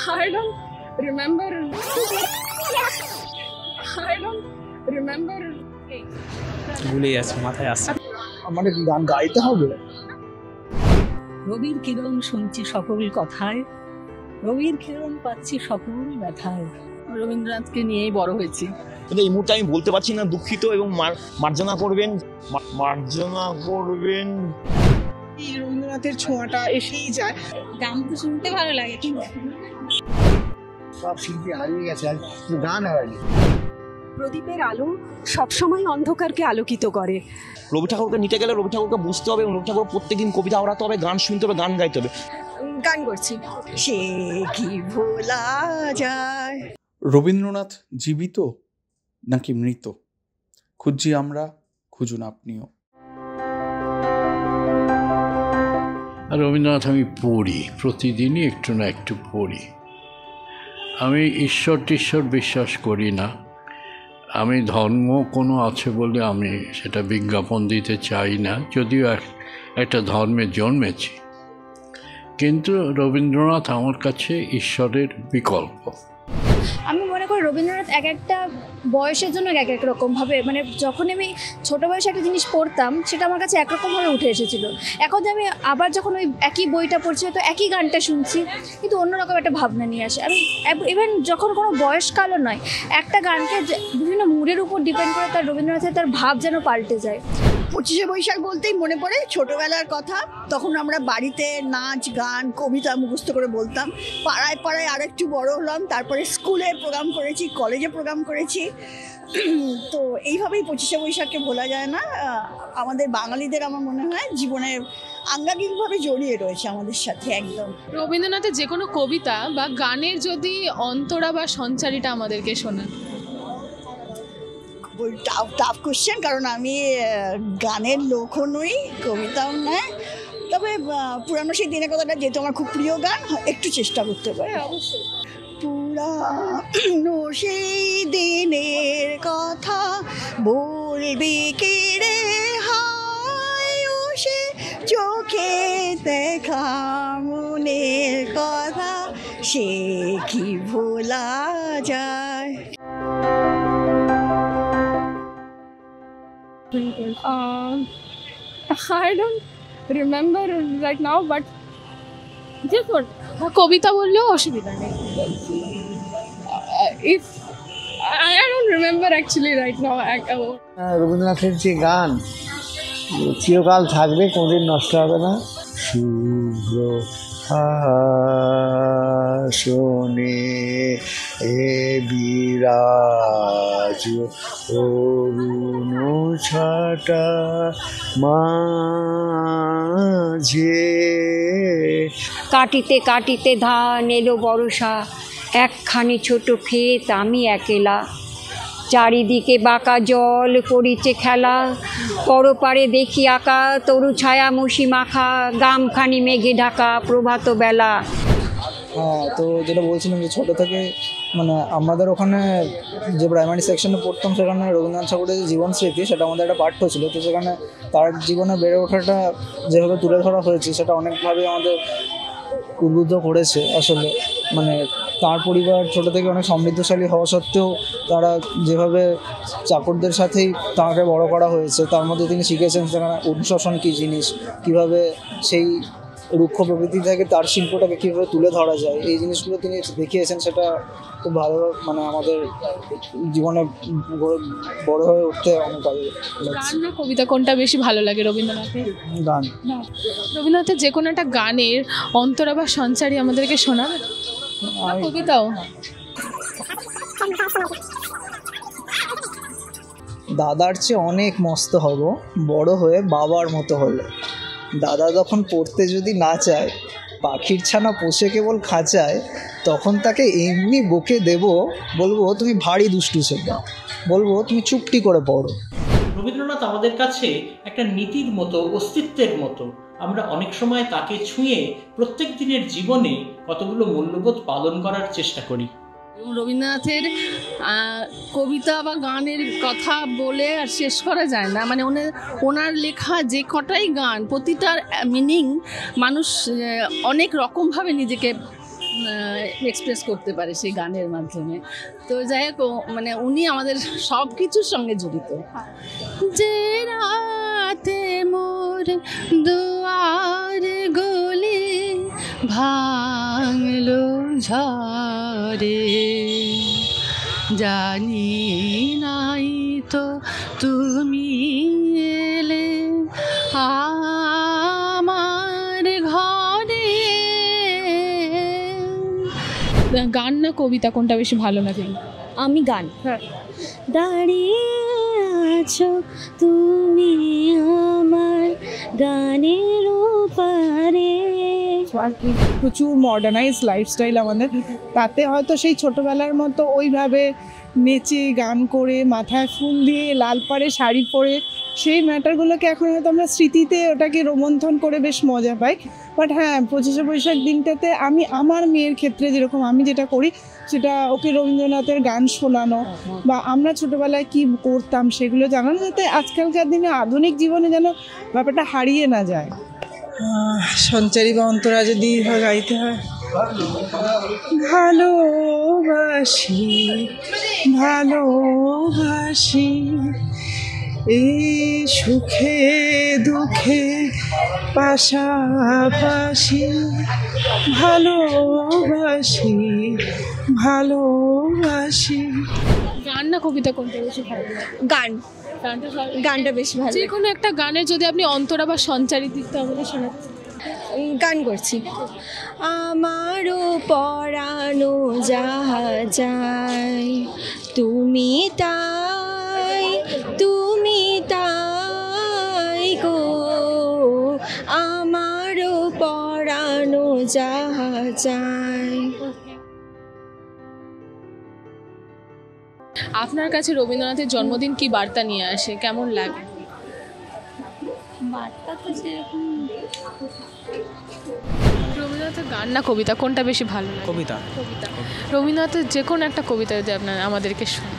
I don't remember. I don't remember. ভুলে যাচ্ছে, মাথায় আসছে। আমাদের গান গাইতে হবে। রবির কিরণ শুনছি সকল কথায়, রবির কিরণ পাচ্ছি সকল ব্যথায়। রবীন্দ্রনাথকে নিয়েই বড় হয়েছি, কিন্তু এই মুহূর্তে আমি বলতে পারছি না, দুঃখিত এবং মার্জনা করবেন, মার্জনা করবেন। রবীন্দ্রনাথের ছোঁয়াটা এসেই যায়। গান তো শুনতে ভালো লাগে, কিন্তু সব শিল্পী হারিয়ে গেছে, আর গান হারায়নি। প্রদীপের আলো সবসময় অন্ধকারকে আলোকিত করে। রবি ঠাকুরকে নিতে গেলে রবি ঠাকুরকে বুঝতে হবে এবং রবি ঠাকুর প্রত্যেকদিন কবিতা পড়াতে হবে, গান শুনতে হবে, গান গাইতে হবে। গান করছি, সে কি ভোলা যায়। রবীন্দ্রনাথ জীবিত নাকি মৃত? খুঁজছি আমরা, খুঁজুন আপনিও। রবীন্দ্রনাথ আমি পড়ি, প্রতিদিনই একটু না একটু পড়ি। আমি ঈশ্বর টিশ্বর বিশ্বাস করি না। আমি ধর্ম কোনো আছে বলে আমি সেটা বিজ্ঞাপন দিতে চাই না, যদিও একটা ধর্মে জন্মেছি। কিন্তু রবীন্দ্রনাথ আমার কাছে ঈশ্বরের বিকল্প। আমি মনে করি রবীন্দ্রনাথ এক একটা বয়সের জন্য এক এক রকমভাবে, মানে যখন আমি ছোটো বয়সে একটা জিনিস পড়তাম সেটা আমার কাছে একরকমভাবে উঠে এসেছিলো। এখন যে আমি আবার যখন ওই একই বইটা পড়ছি, হয়তো একই গানটা শুনছি, কিন্তু অন্যরকম একটা ভাবনা নিয়ে আসে। আমি ইভেন যখন কোনো বয়সকালও নয়, একটা গানকে বিভিন্ন মুডের উপর ডিপেন্ড করে তার রবীন্দ্রনাথের তার ভাব যেন পাল্টে যায়। 25শে বৈশাখ বলতেই মনে পড়ে ছোটবেলার কথা। তখন আমরা বাড়িতে নাচ গান কবিতা মুখস্থ করে বলতাম। পাড়ায় পাড়ায় আরেকটু বড় হলাম, তারপরে স্কুলে প্রোগ্রাম করেছি, কলেজে প্রোগ্রাম করেছি। তো এইভাবেই 25শে বৈশাখকে ভোলা যায় না। আমাদের বাঙালিদের আমার মনে হয় জীবনে আঙ্গাঙ্গিকভাবে জড়িয়ে রয়েছে আমাদের সাথে একদম। রবীন্দ্রনাথের যে কোনো কবিতা বা গানের যদি অন্তরা বা সঞ্চারীটা আমাদেরকে শোনান। টাফ কোশ্চেন, কারণ আমি গানের লোকও নই, কবিতাও নয়। তবে পুরানো সেই দিনের কথাটা যেহেতু আমার খুব প্রিয় গান, একটু চেষ্টা করতে পারি। অবশ্যই। পুরানো সেই দিনের কথা বলবি কে রে, হায় ও সে চোখে দেখা মনের কথা, সে কি ভোলা যায়। I don't remember right now, but যে কবিতা বললেও অসুবিধা নেই। If I don't remember actually right now. রবীন্দ্রনাথের যে গান চিরকাল থাকবে, কোনদিন নষ্ট হবে না। শুভ্র আসনে এ বিরাজ অরুণ ছাটা মাঝে, কাটিতে কাটিতে ধান এলো বর্ষা, একখানি ছোট ক্ষেত আমি একেলা, চারিদিকে বাঁকা জল করিছে খেলা, পরপারে দেখি আঁকা তরু ছায়া মশি মাখা, গামখানি মেঘে ঢাকা প্রভাত বেলা। হ্যাঁ, তো যেটা বলছিলাম যে ছোটো থেকে মানে আমাদের ওখানে যে প্রাইমারি সেকশনে পড়তাম, সেখানে রবীন্দ্রনাথ ঠাকুরের যে জীবন স্মৃতি সেটা আমাদের একটা পাঠ্য ছিল। তো সেখানে তার জীবনে বেড়ে ওঠাটা যেভাবে তুলে ধরা হয়েছে সেটা অনেকভাবে আমাদের উদ্বুদ্ধ করেছে। আসলে মানে তার পরিবার ছোটো থেকে অনেক সমৃদ্ধশালী হওয়া সত্ত্বেও তারা যেভাবে চাকরদের সাথেই তাঁকে বড় করা হয়েছে, তার মধ্যে তিনি শিখেছেন সেখানে অনুশাসন কী জিনিস, কীভাবে সেই রুক্ষ প্রকৃতি থেকে তার শিল্পটাকে কীভাবে তুলে ধরা যায়, এই জিনিসগুলো তিনি দেখিয়েছেন। সেটা খুব ভালো, মানে আমাদের জীবনে বড় হয়ে উঠতে অনেক ভালো লাগছে। গান না কবিতা কোনটা বেশি ভালো লাগে রবীন্দ্রনাথের? গান। রবীন্দ্রনাথের যে কোনো একটা গানের অন্তরা বা সঞ্চারী আমাদেরকে শোনাবে, কবিতাও। দাদার চেয়ে অনেক মস্ত হব বড় হয়ে বাবার মতো হলে, দাদা তখন পড়তে যদি না চায়, পাখির ছানা পোষে কেবল খাঁচায়, তখন তাকে এমনি বকে দেব, বলবো তুমি ভারী দুষ্টু ছেলে, বলবো তুমি চুপটি করে পড়ো। রবীন্দ্রনাথ আমাদের কাছে একটা নীতির মতো, অস্তিত্বের মতো। আমরা অনেক সময় তাকে ছুঁয়ে প্রত্যেক দিনের জীবনে কতগুলো মূল্যবোধ পালন করার চেষ্টা করি। রবীন্দ্রনাথের কবিতা বা গানের কথা বলে আর শেষ করা যায় না। মানে ওনার লেখা যে কটাই গান, প্রতিটার মিনিং মানুষ অনেক রকমভাবে নিজেকে এক্সপ্রেস করতে পারে সেই গানের মাধ্যমে। তো যাই হোক, মানে উনি আমাদের সব কিছুর সঙ্গে জড়িত। যে রাতে মোর দুয়ার গলি ভাঙলো ঝড়ে, জানি নাই তো তুমি এলে আমার ঘরে। গান না কবিতা কোনটা বেশি ভালো লাগে? আমি গান। দাঁড়িয়ে আছো তুমি আমার গানের পারে। প্রচুর মডার্নাইজ লাইফস্টাইল আমাদের, তাতে হয়তো সেই ছোটোবেলার মতো ওইভাবে নেচে গান করে মাথায় ফুল দিয়ে লাল পাড়ে শাড়ি পরে সেই ম্যাটারগুলোকে এখন হয়তো আমরা স্মৃতিতে ওটাকে রোমন্থন করে বেশ মজা পাই। বাট হ্যাঁ, 25শে বৈশাখ দিনটাতে আমি আমার মেয়ের ক্ষেত্রে যেরকম আমি যেটা করি সেটা ওকে রবীন্দ্রনাথের গান শোনানো বা আমরা ছোটোবেলায় কী করতাম সেগুলো জানানো, যাতে আজকালকার দিনে আধুনিক জীবনে যেন ব্যাপারটা হারিয়ে না যায়। সঞ্চারী বা অন্তরা যদি গাইতে হয়, ভালোবাসি ভালোবাসি এই সুখে দুঃখে পাশাপাশি, ভালোবাসি ভালোবাসি। গান না কবিতা কোনটা বেশি ভালো লাগে? গান। গানটা বেশি ভালো। যে কোনো একটা গানে যদি আপনি অন্তরা বা সঞ্চারী দিতে আমাদের শোনাতে। গান করছি। আমারও পরানো যাহা যায় তুমি তাই, তুমি তাই গো, আমারও পরানো যাহা যায়। আপনার কাছে রবীন্দ্রনাথের জন্মদিন কি বার্তা নিয়ে আসে, কেমন লাগে? বার্তা তো সেরকম। রবীন্দ্রনাথের গান না কবিতা কোনটা বেশি ভালো লাগে? কবিতা। কবিতা। রবীন্দ্রনাথের যে কোনো একটা কবিতা যদি আপনার আমাদেরকে শোনান।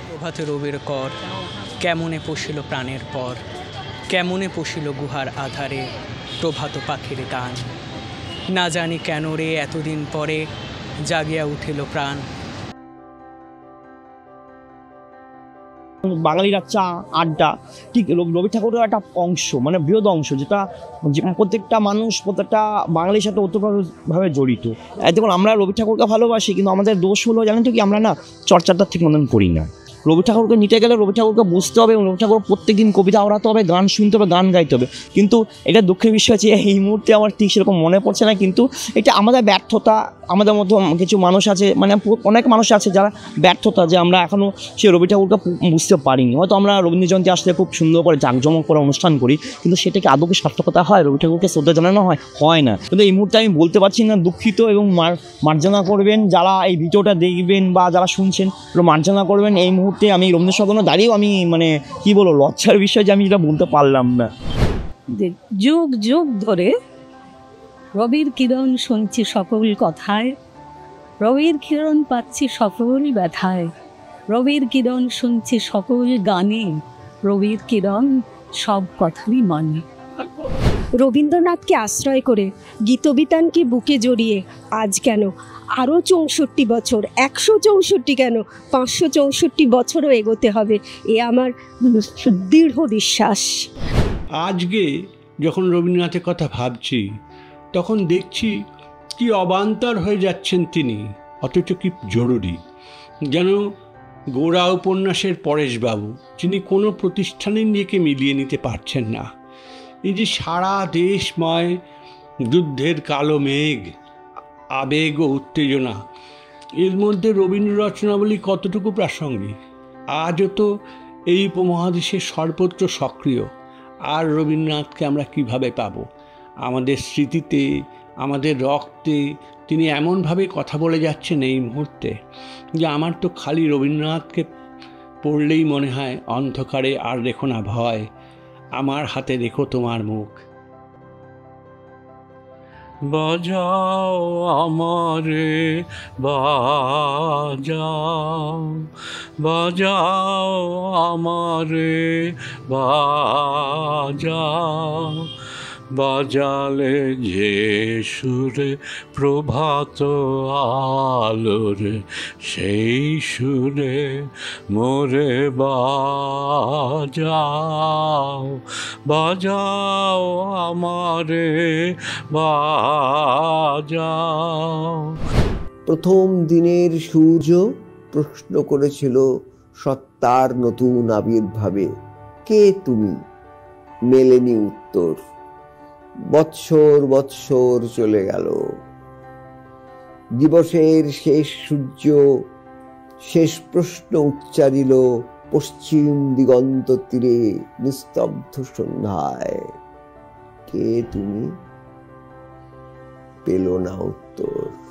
প্রভাতে রবির কর, কেমনে পশিল প্রাণের পর, কেমনে পশিল গুহার আধারে, প্রভাত পাখির গান, না জানি কেন রে এতদিন পরে জাগিয়া উঠিল প্রাণ। বাঙালিরা চা আড্ডা ঠিক রবি ঠাকুরের একটা অংশ, মানে বৃহৎ অংশ, যেটা প্রত্যেকটা মানুষ প্রত্যেকটা বাঙালির সাথে ওতপ্রোতভাবে জড়িত। দেখুন, আমরা রবি ঠাকুরকে ভালোবাসি, কিন্তু আমাদের দোষ হলো জানেন তো কি, আমরা না চর্চাটা ঠিক মতন করি না। রবি ঠাকুরকে নিতে গেলে রবি ঠাকুরকে বুঝতে হবে এবং রবি ঠাকুর প্রত্যেকদিন কবিতা আওড়াতে হবে, গান শুনতে হবে, গান গাইতে হবে। কিন্তু এটা দুঃখের বিষয় আছে, এই মুহূর্তে আমার ঠিক সেরকম মনে পড়ছে না, কিন্তু এটা আমাদের ব্যর্থতা। আমাদের মতো কিছু মানুষ আছে, মানে অনেক মানুষ আছে যারা ব্যর্থতা, যে আমরা এখনও সেই রবি ঠাকুরকে বুঝতে পারিনি। হয়তো আমরা রবীন্দ্র জয়ন্তী আসলে খুব সুন্দর করে জাঁকজমক করে অনুষ্ঠান করি, কিন্তু সেটাকে আদৌ কি সার্থকতা হয়? রবি ঠাকুরকে শ্রদ্ধা জানানো হয় না। কিন্তু এই মুহূর্তে আমি বলতে পারছি না, দুঃখিত, এবং মার্জনা করবেন যারা এই ভিডিওটা দেখবেন বা যারা শুনছেন, মার্জনা করবেন। এই মুহূর্তে আমি রবীন্দ্র সদনে দাঁড়িয়েও আমি মানে কি বলবো, লজ্জার বিষয় যে আমি এটা বলতে পারলাম না। যুগ যুগ ধরে রবির কিরণ শুনছি সকল কথায়, রবির কিরণ পাচ্ছি সকল ব্যথায়, রবির কিরণ শুনছি সকল গানে, রবির কিরণ সব কথারই মানে। রবীন্দ্রনাথকে আশ্রয় করে গীতবিতানকে বুকে জড়িয়ে আজ কেন আরও 64 বছর, 164 কেন 564 বছরও এগোতে হবে, এ আমার দৃঢ় বিশ্বাস। আজকে যখন রবীন্দ্রনাথের কথা ভাবছি, তখন দেখছি কি অবান্তর হয়ে যাচ্ছেন তিনি, অথচ কি জরুরি। যেন গোড়া উপন্যাসের পরেশবাবু, যিনি কোনো প্রতিষ্ঠানের নিজেকে মিলিয়ে নিতে পারছেন না। এই যে সারা দেশময় যুদ্ধের কালো মেঘ, আবেগ ও উত্তেজনা, এর মধ্যে রবীন্দ্র রচনাবলী কতটুকু প্রাসঙ্গিক। আজও তো এই উপমহাদেশের সর্বত্র সক্রিয়। আর রবীন্দ্রনাথকে আমরা কিভাবে পাবো? আমাদের স্মৃতিতে, আমাদের রক্তে তিনি এমনভাবে কথা বলে যাচ্ছেন এই মুহূর্তে, যে আমার তো খালি রবীন্দ্রনাথকে পড়লেই মনে হয়, অন্ধকারে আর রেখো না ভয়, আমার হাতে রেখো তোমার মুখ। বাজাও আমারে বাজাও, বাজাও আমারে বাজাও, বাজালে যে সুরে প্রভাত আলোরে, সেই সুরে মোরে বাজাও, বাজাও আমারে বাজাও। প্রথম দিনের সূর্য প্রশ্ন করেছিল সত্তার নতুন আবির্ভাবে, কে তুমি? মেলেনি উত্তর। বৎসর বৎসর চলে গেল। দিবসের শেষ সূর্য শেষ প্রশ্ন উচ্চারিল পশ্চিম দিগন্ত তীরে নিস্তব্ধ সন্ধ্যায়, কে তুমি? পেল না উত্তর।